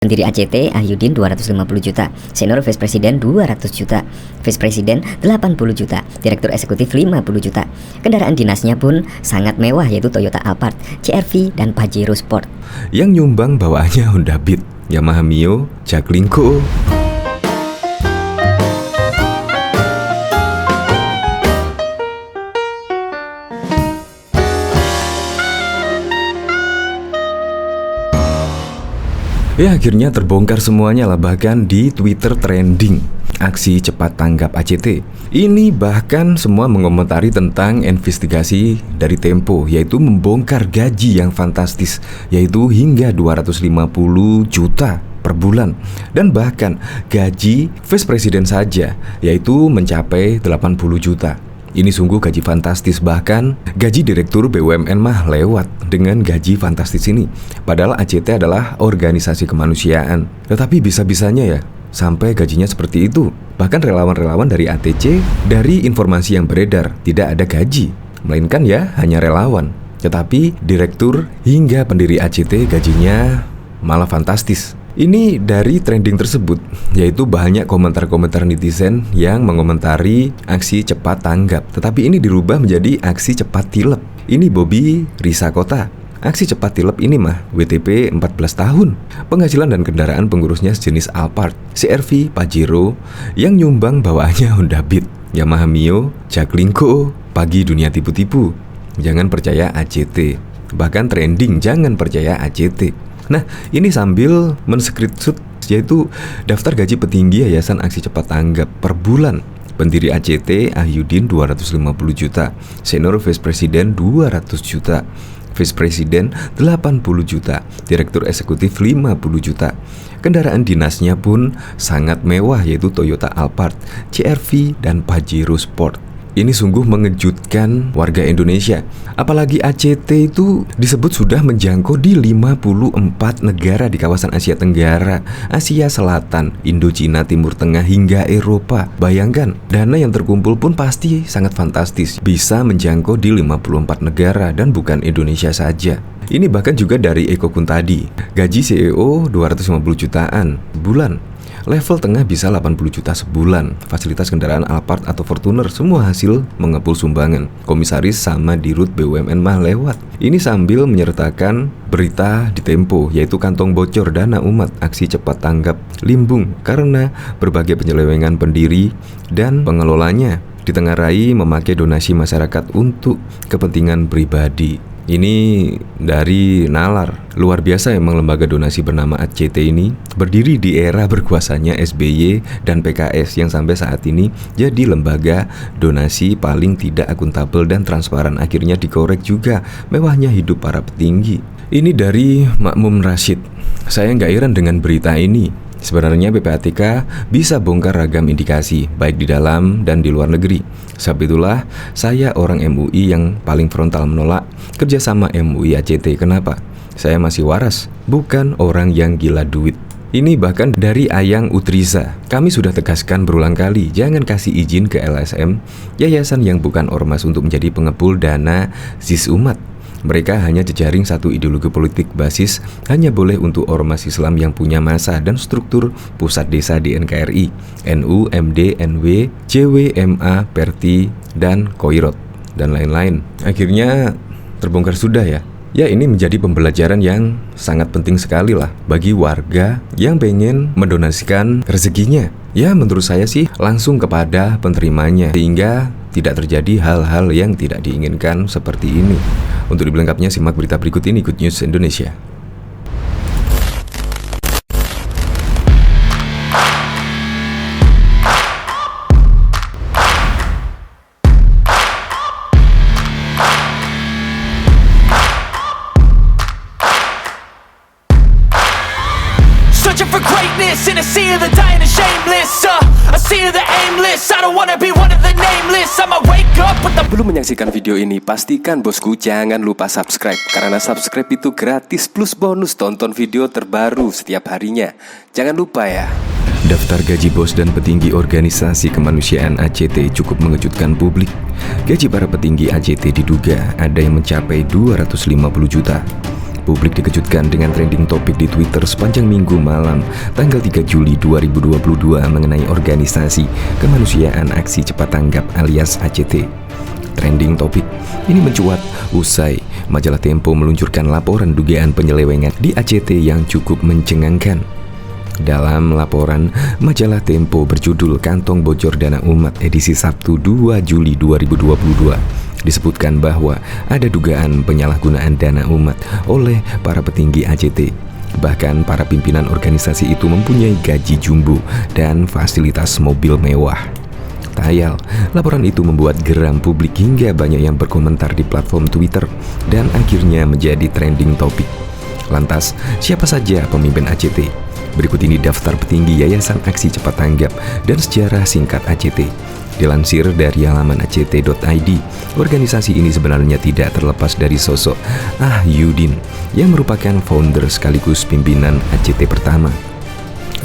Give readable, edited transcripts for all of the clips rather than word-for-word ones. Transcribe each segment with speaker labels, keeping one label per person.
Speaker 1: Pendiri ACT Ahyudin 250 juta, Senior Vice President 200 juta, Vice President 80 juta, Direktur Eksekutif 50 juta. Kendaraan dinasnya pun sangat mewah, yaitu Toyota Alphard, CR-V, dan Pajero Sport.
Speaker 2: Yang nyumbang bawaannya Honda Beat, Yamaha Mio, Jaklingko. Ya akhirnya terbongkar semuanya lah, bahkan di Twitter trending aksi cepat tanggap ACT. Ini bahkan semua mengomentari tentang investigasi dari Tempo, yaitu membongkar gaji yang fantastis, yaitu hingga 250 juta per bulan. Dan bahkan gaji Vice President saja, yaitu mencapai 80 juta. Ini sungguh gaji fantastis, bahkan gaji Direktur BUMN mah lewat dengan gaji fantastis ini. Padahal ACT adalah organisasi kemanusiaan, tetapi bisa-bisanya ya sampai gajinya seperti itu. Bahkan relawan-relawan dari ATC, dari informasi yang beredar, tidak ada gaji, melainkan ya hanya relawan. Tetapi Direktur hingga pendiri ACT gajinya malah fantastis. Ini dari trending tersebut, yaitu banyak komentar-komentar netizen yang mengomentari aksi cepat tanggap. Tetapi ini dirubah menjadi aksi cepat tilep. Ini Bobby Risakota. Aksi cepat tilep ini mah WTP 14 tahun. Penghasilan dan kendaraan pengurusnya sejenis Alphard, CR-V, Pajero. Yang nyumbang bawaannya Honda Beat, Yamaha Mio, Jaklingko. Pagi dunia tipu-tipu. Jangan percaya ACT. Bahkan trending jangan percaya ACT. Nah, ini sambil men-screenshot, yaitu daftar gaji petinggi Yayasan Aksi Cepat Tanggap per bulan. Pendiri ACT Ahyudin 250 juta, Senior Vice President 200 juta, Vice President 80 juta, Direktur Eksekutif 50 juta. Kendaraan dinasnya pun sangat mewah, yaitu Toyota Alphard, CR-V, dan Pajero Sport. Ini sungguh mengejutkan warga Indonesia. Apalagi ACT itu disebut sudah menjangkau di 54 negara di kawasan Asia Tenggara, Asia Selatan, Indochina, Timur Tengah, hingga Eropa. Bayangkan, dana yang terkumpul pun pasti sangat fantastis. Bisa menjangkau di 54 negara dan bukan Indonesia saja. Ini bahkan juga dari Eko Kuntadi. Gaji CEO 250 jutaan bulan. Level tengah bisa 80 juta sebulan. Fasilitas kendaraan Alphard atau Fortuner, semua hasil mengepul sumbangan. Komisaris sama dirut BUMN mah lewat. Ini sambil menyertakan berita di Tempo, yaitu kantong bocor dana umat aksi cepat tanggap limbung karena berbagai penyelewengan pendiri dan pengelolanya, ditengarai memakai donasi masyarakat untuk kepentingan pribadi. Ini dari Nalar. Luar biasa emang lembaga donasi bernama ACT ini, berdiri di era berkuasanya SBY dan PKS yang sampai saat ini jadi lembaga donasi paling tidak akuntabel dan transparan. Akhirnya dikorek juga mewahnya hidup para petinggi. Ini dari Makmum Rashid. Saya nggak heran dengan berita ini. Sebenarnya PPATK bisa bongkar ragam indikasi, baik di dalam dan di luar negeri. Sebab itulah saya orang MUI yang paling frontal menolak kerjasama MUI ACT. Kenapa? Saya masih waras, bukan orang yang gila duit. Ini bahkan dari Ayang Utriza. Kami sudah tegaskan berulang kali, jangan kasih izin ke LSM, yayasan yang bukan ormas, untuk menjadi pengepul dana ZIS umat. Mereka hanya jejaring satu ideologi politik basis, hanya boleh untuk ormas Islam yang punya massa dan struktur pusat desa di NKRI, NU, MD, NW, JW, MA, Perti, dan Koirot, dan lain-lain. Akhirnya terbongkar sudah ya. Ya, ini menjadi pembelajaran yang sangat penting sekali lah bagi warga yang pengen mendonasikan rezekinya. Ya, menurut saya sih langsung kepada penerimanya, sehingga tidak terjadi hal-hal yang tidak diinginkan seperti ini. Untuk lebih lengkapnya simak berita berikut ini, Good News Indonesia.
Speaker 3: Searching for greatness in a sea of the dying and shameless, a sea of the aimless. I don't wanna be one of the nameless. I'ma wake up with the...
Speaker 4: Sebelum menyaksikan video ini, pastikan bosku jangan lupa subscribe, karena subscribe itu gratis plus bonus tonton video terbaru setiap harinya. Jangan lupa ya.
Speaker 2: Daftar gaji bos dan petinggi organisasi kemanusiaan ACT cukup mengejutkan publik. Gaji para petinggi ACT diduga ada yang mencapai 250 juta. Publik dikejutkan dengan trending topik di Twitter sepanjang minggu malam tanggal 3 Juli 2022 mengenai organisasi kemanusiaan aksi cepat tanggap alias ACT. Trending topik ini mencuat usai majalah Tempo meluncurkan laporan dugaan penyelewengan di ACT yang cukup mencengangkan. Dalam laporan, majalah Tempo berjudul Kantong Bocor Dana Umat edisi Sabtu 2 Juli 2022 disebutkan bahwa ada dugaan penyalahgunaan dana umat oleh para petinggi ACT. Bahkan para pimpinan organisasi itu mempunyai gaji jumbo dan fasilitas mobil mewah. Tayal, laporan itu membuat geram publik hingga banyak yang berkomentar di platform Twitter dan akhirnya menjadi trending topik. Lantas, siapa saja pemimpin ACT? Berikut ini daftar petinggi Yayasan Aksi Cepat Tanggap dan sejarah singkat ACT. Dilansir dari halaman act.id, organisasi ini sebenarnya tidak terlepas dari sosok Ahyudin yang merupakan founder sekaligus pimpinan ACT pertama.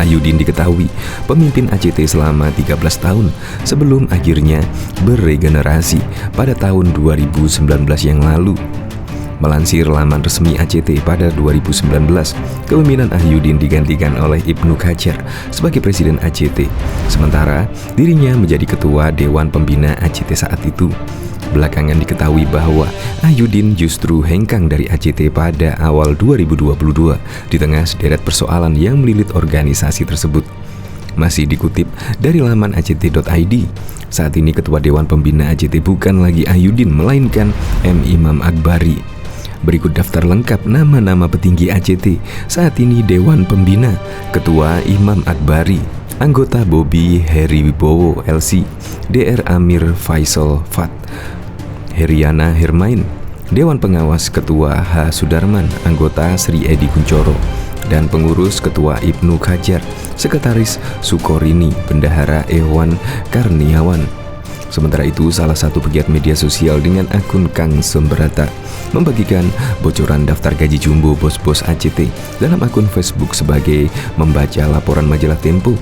Speaker 2: Ahyudin diketahui pemimpin ACT selama 13 tahun sebelum akhirnya beregenerasi pada tahun 2019 yang lalu. Melansir laman resmi ACT pada 2019, kepemimpinan Ahyudin digantikan oleh Ibnu Kajar sebagai presiden ACT, sementara dirinya menjadi ketua Dewan Pembina ACT saat itu. Belakangan diketahui bahwa Ahyudin justru hengkang dari ACT pada awal 2022 di tengah sederet persoalan yang melilit organisasi tersebut. Masih dikutip dari laman act.id, saat ini ketua Dewan Pembina ACT bukan lagi Ahyudin melainkan M. Imam Akbari. Berikut daftar lengkap nama-nama petinggi ACT saat ini Dewan Pembina: Ketua Imam Akbari, anggota Bobi Heri Wibowo LC, Dr. Amir Faisal Fat, Heriana Hermain, Dewan Pengawas Ketua H. Sudarman, anggota Sri Edi Kunchoro, dan pengurus Ketua Ibnu Kajar, Sekretaris Sukorini, Bendahara Ewan Karniawan. Sementara itu, salah satu pegiat media sosial dengan akun Kang Semberata membagikan bocoran daftar gaji jumbo bos-bos ACT dalam akun Facebook sebagai membaca laporan majalah Tempo.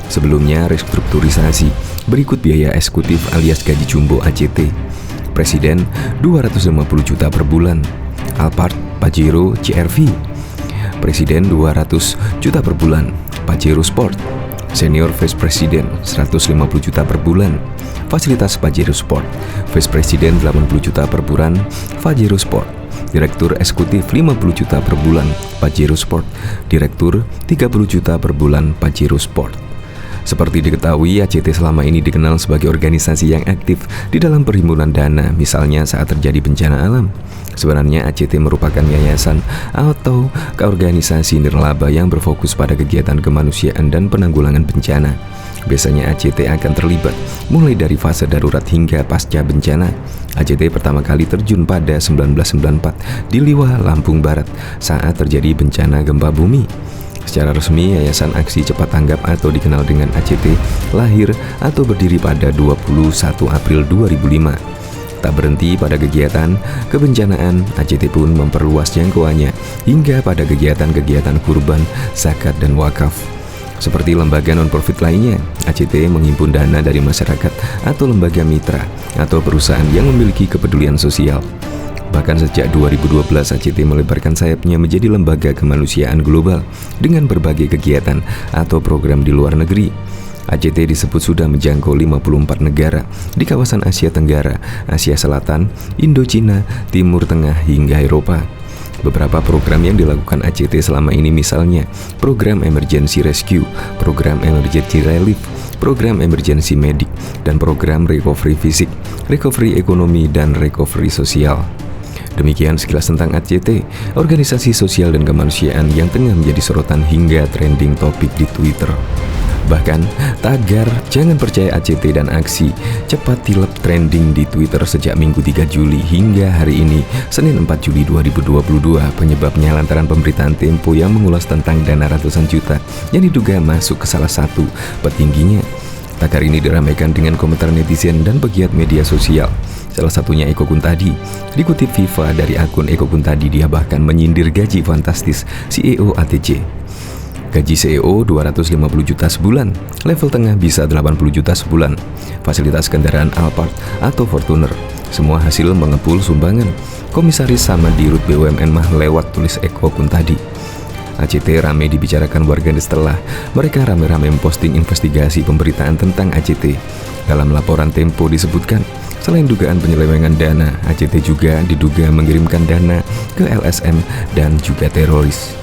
Speaker 2: Sebelumnya restrukturisasi, berikut biaya eksekutif alias gaji jumbo ACT. Presiden 250 juta per bulan. Alphard Pajero CRV. Presiden 200 juta per bulan. Pajero Sport. Senior Vice President 150 juta per bulan. Fasilitas Pajero Sport. Vice President 80 juta per bulan. Pajero Sport. Direktur Eksekutif 50 juta per bulan. Pajero Sport. Direktur 30 juta per bulan. Pajero Sport. Seperti diketahui, ACT selama ini dikenal sebagai organisasi yang aktif di dalam perhimpunan dana, misalnya saat terjadi bencana alam. Sebenarnya ACT merupakan yayasan atau keorganisasi nirlaba yang berfokus pada kegiatan kemanusiaan dan penanggulangan bencana. Biasanya ACT akan terlibat mulai dari fase darurat hingga pasca bencana. ACT pertama kali terjun pada 1994 di Liwa, Lampung Barat saat terjadi bencana gempa bumi. Secara resmi, Yayasan Aksi Cepat Tanggap atau dikenal dengan ACT lahir atau berdiri pada 21 April 2005. Tak berhenti pada kegiatan kebencanaan, ACT pun memperluas jangkauannya hingga pada kegiatan-kegiatan kurban, zakat, dan wakaf. Seperti lembaga non-profit lainnya, ACT menghimpun dana dari masyarakat atau lembaga mitra atau perusahaan yang memiliki kepedulian sosial. Bahkan sejak 2012, ACT melebarkan sayapnya menjadi lembaga kemanusiaan global dengan berbagai kegiatan atau program di luar negeri. ACT disebut sudah menjangkau 54 negara di kawasan Asia Tenggara, Asia Selatan, Indochina, Timur Tengah, hingga Eropa. Beberapa program yang dilakukan ACT selama ini misalnya program Emergency Rescue, program Emergency Relief, program Emergency Medik, dan program Recovery Fisik, Recovery Ekonomi, dan Recovery Sosial. Demikian sekilas tentang ACT, organisasi sosial dan kemanusiaan yang tengah menjadi sorotan hingga trending topik di Twitter. Bahkan, tagar "Jangan percaya ACT dan aksi" cepat tilep trending di Twitter sejak Minggu 3 Juli hingga hari ini, Senin 4 Juli 2022. Penyebabnya lantaran pemberitaan Tempo yang mengulas tentang dana ratusan juta yang diduga masuk ke salah satu petingginya. Tagar ini diramaikan dengan komentar netizen dan pegiat media sosial. Salah satunya Eko Kuntadi. Dikutip Viva dari akun Eko Kuntadi, dia bahkan menyindir gaji fantastis CEO ATC. Gaji CEO 250 juta sebulan, level tengah bisa 80 juta sebulan. Fasilitas kendaraan Alphard atau Fortuner, semua hasil mengepul sumbangan. komisaris sama dirut BUMN mah lewat tulis Eko pun tadi. ACT rame dibicarakan warganet setelah mereka rame-rame memposting investigasi pemberitaan tentang ACT. Dalam laporan Tempo disebutkan, selain dugaan penyelewengan dana, ACT juga diduga mengirimkan dana ke LSM dan juga teroris.